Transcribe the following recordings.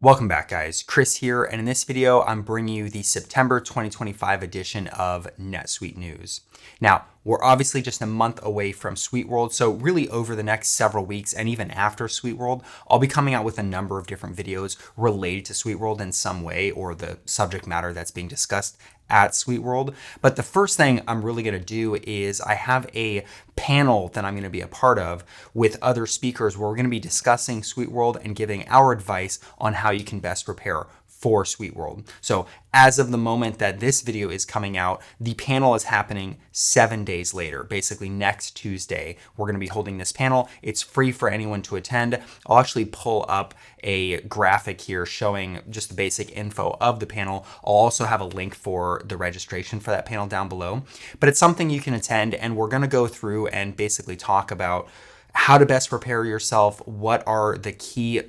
Welcome back, guys. Chris here, and in this video, I'm bringing you the September 2025 edition of NetSuite News. Now, we're obviously just a month away from SuiteWorld, so really over the next several weeks and even after SuiteWorld, I'll be coming out with a number of different videos related to SuiteWorld in some way or the subject matter that's being discussed at SuiteWorld. But the first thing I'm really going to do is I have a panel that I'm going to be a part of with other speakers where we're going to be discussing SuiteWorld and giving our advice on how you can best prepare for SuiteWorld. So as of the moment that this video is coming out, the panel is happening 7 days later, basically next Tuesday. We're going to be holding this panel. It's free for anyone to attend. I'll actually pull up a graphic here showing just the basic info of the panel. I'll also have a link for the registration for that panel down below, but it's something you can attend, and we're going to go through and basically talk about how to best prepare yourself, what are the key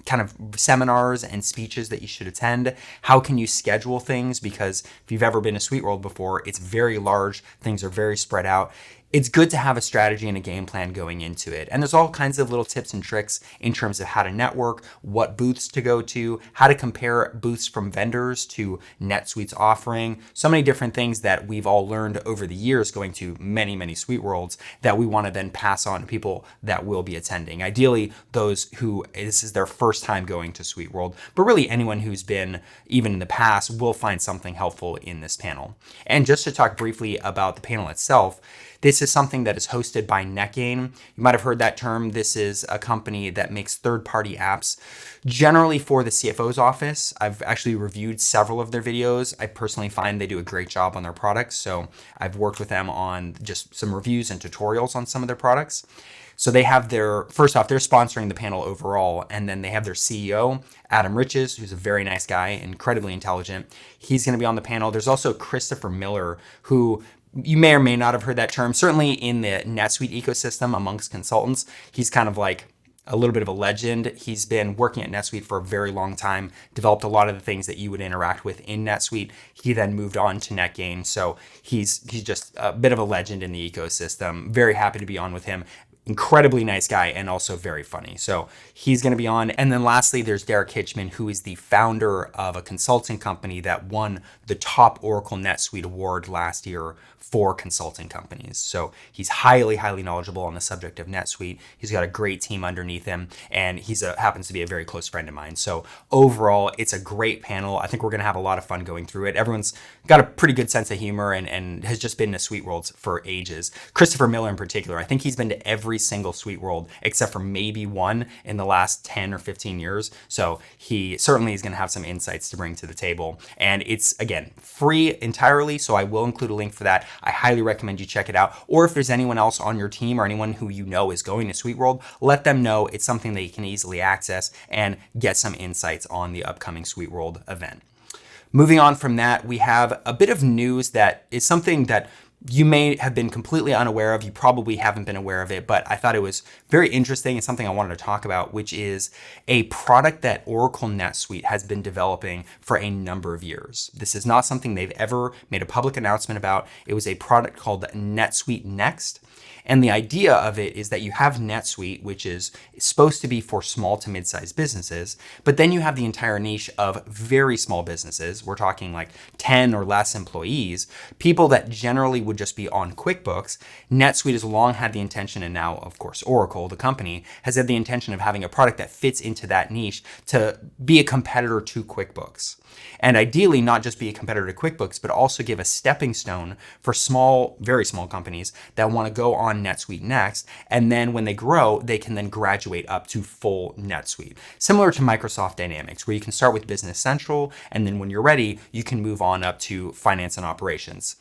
kind of seminars and speeches that you should attend. How can you schedule things? Because if you've ever been to SuiteWorld before, it's very large. Things are very spread out. It's good to have a strategy and a game plan going into it. And there's all kinds of little tips and tricks in terms of how to network, what booths to go to, how to compare booths from vendors to NetSuite's offering. So many different things that we've all learned over the years going to many, many SuiteWorlds that we want to then pass on to people that will be attending. Ideally, those who this is their first time going to SuiteWorld, but really anyone who's been even in the past will find something helpful in this panel. And just to talk briefly about the panel itself, this is something that is hosted by NetGain. You might have heard that term. This is a company that makes third-party apps, generally for the CFO's office. I've actually reviewed several of their videos. I personally find they do a great job on their products, so I've worked with them on just some reviews and tutorials on some of their products. So they have first off, they're sponsoring the panel overall, and then they have their CEO, Adam Riches, who's a very nice guy, incredibly intelligent. He's going to be on the panel. There's also Christopher Miller, who you may or may not have heard that term. Certainly in the NetSuite ecosystem amongst consultants, he's kind of like a little bit of a legend. He's been working at NetSuite for a very long time, developed a lot of the things that you would interact with in NetSuite. He then moved on to NetGain. So he's just a bit of a legend in the ecosystem. Very happy to be on with him. Incredibly nice guy and also very funny. So he's going to be on. And then lastly, there's Derek Hitchman, who is the founder of a consulting company that won the top Oracle NetSuite award last year for consulting companies. So he's highly, highly knowledgeable on the subject of NetSuite. He's got a great team underneath him, and happens to be a very close friend of mine. So overall, it's a great panel. I think we're going to have a lot of fun going through it. Everyone's got a pretty good sense of humor and has just been to SuiteWorlds for ages. Christopher Miller in particular, I think he's been to every single SuiteWorld except for maybe one in the last 10 or 15 years. So he certainly is going to have some insights to bring to the table. And it's, again, free entirely, so I will include a link for that. I highly recommend you check it out. Or if there's anyone else on your team or anyone who you know is going to SuiteWorld, let them know it's something that you can easily access and get some insights on the upcoming SuiteWorld event. Moving on from that, we have a bit of news that is something that you may have been completely unaware of. You probably haven't been aware of it, but I thought it was very interesting and something I wanted to talk about, which is a product that Oracle NetSuite has been developing for a number of years. This is not something they've ever made a public announcement about. It was a product called NetSuite Next. And the idea of it is that you have NetSuite, which is supposed to be for small to mid-sized businesses, but then you have the entire niche of very small businesses. We're talking like 10 or less employees, people that generally would just be on QuickBooks. NetSuite has long had the intention, and now, of course, Oracle, the company, has had the intention of having a product that fits into that niche to be a competitor to QuickBooks. And ideally, not just be a competitor to QuickBooks, but also give a stepping stone for small, very small companies that want to go on NetSuite Next. And then when they grow, they can then graduate up to full NetSuite. Similar to Microsoft Dynamics, where you can start with Business Central, and then when you're ready, you can move on up to Finance and Operations,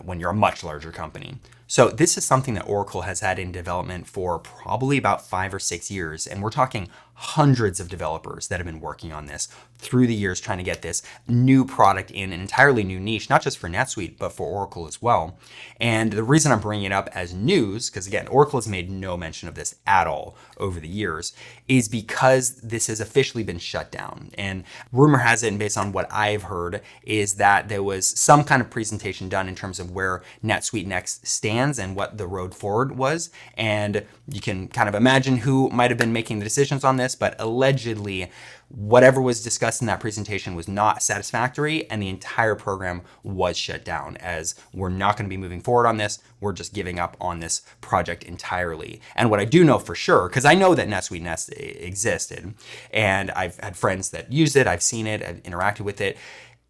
when you're a much larger company. So this is something that Oracle has had in development for probably about 5 or 6 years. And we're talking hundreds of developers that have been working on this through the years, trying to get this new product in an entirely new niche, not just for NetSuite, but for Oracle as well. And the reason I'm bringing it up as news, because again, Oracle has made no mention of this at all over the years, is because this has officially been shut down. And rumor has it, and based on what I've heard, is that there was some kind of presentation done in terms of where NetSuite Next stands and what the road forward was. And you can kind of imagine who might have been making the decisions on this. this, but allegedly whatever was discussed in that presentation was not satisfactory, and the entire program was shut down, as we're not going to be moving forward on this. We're just giving up on this project entirely. And what I do know for sure, because I know that NetSuite Next existed, and I've had friends that used it, I've seen it, I've interacted with it.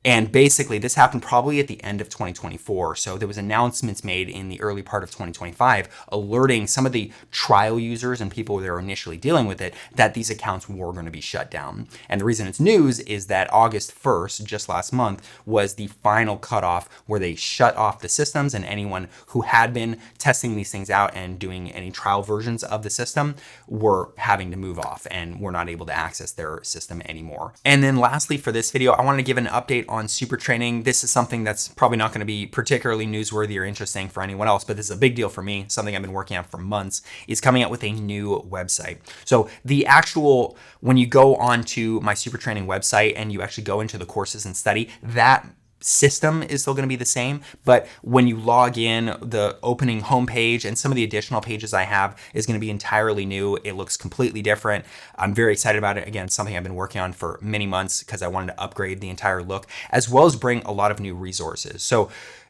And basically, this happened probably at the end of 2024. So there was announcements made in the early part of 2025 alerting some of the trial users and people that were initially dealing with it that these accounts were going to be shut down. And the reason it's news is that August 1st, just last month, was the final cutoff where they shut off the systems, and anyone who had been testing these things out and doing any trial versions of the system were having to move off and were not able to access their system anymore. And then lastly, for this video, I wanted to give an update on SuperTraining. This is something that's probably not going to be particularly newsworthy or interesting for anyone else, but this is a big deal for me. Something I've been working on for months is coming out with a new website. So the actual, when you go onto my SuperTraining website and you actually go into the courses and study, that system is still going to be the same, but when you log in, the opening homepage and some of the additional pages I have is going to be entirely new. It looks completely different. I'm very excited about it. Again, something I've been working on for many months because I wanted to upgrade the entire look, as well as bring a lot of new resources. So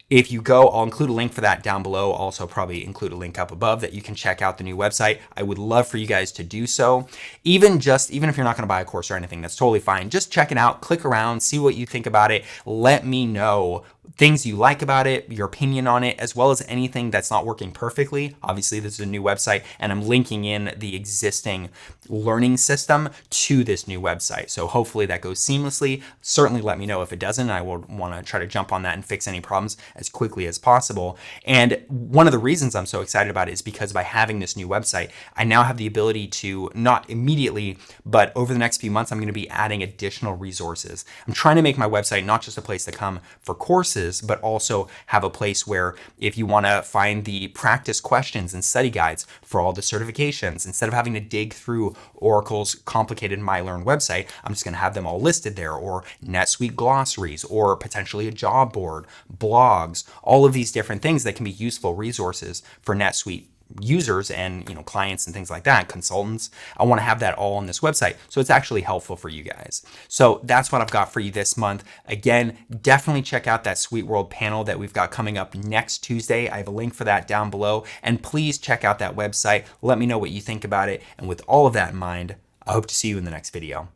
if you go, I'll include a link for that down below. I'll also probably include a link up above that you can check out the new website. I would love for you guys to do so. Even if you're not going to buy a course or anything, that's totally fine. Just check it out, click around, see what you think about it. Let me know things you like about it, your opinion on it, as well as anything that's not working perfectly. Obviously, this is a new website, and I'm linking in the existing learning system to this new website. So hopefully that goes seamlessly. Certainly let me know if it doesn't. I will want to try to jump on that and fix any problems as quickly as possible. And one of the reasons I'm so excited about it is because by having this new website, I now have the ability to, not immediately, but over the next few months, I'm going to be adding additional resources. I'm trying to make my website not just a place to come for courses, but also have a place where if you want to find the practice questions and study guides for all the certifications, instead of having to dig through Oracle's complicated MyLearn website, I'm just going to have them all listed there, or NetSuite glossaries, or potentially a job board, blogs, all of these different things that can be useful resources for NetSuite users and clients and things like that, consultants. I want to have that all on this website, so it's actually helpful for you guys. So that's what I've got for you this month. Again, definitely check out that SuiteWorld panel that we've got coming up next Tuesday. I have a link for that down below, and please check out that website. Let me know what you think about it, and with all of that in mind, I hope to see you in the next video.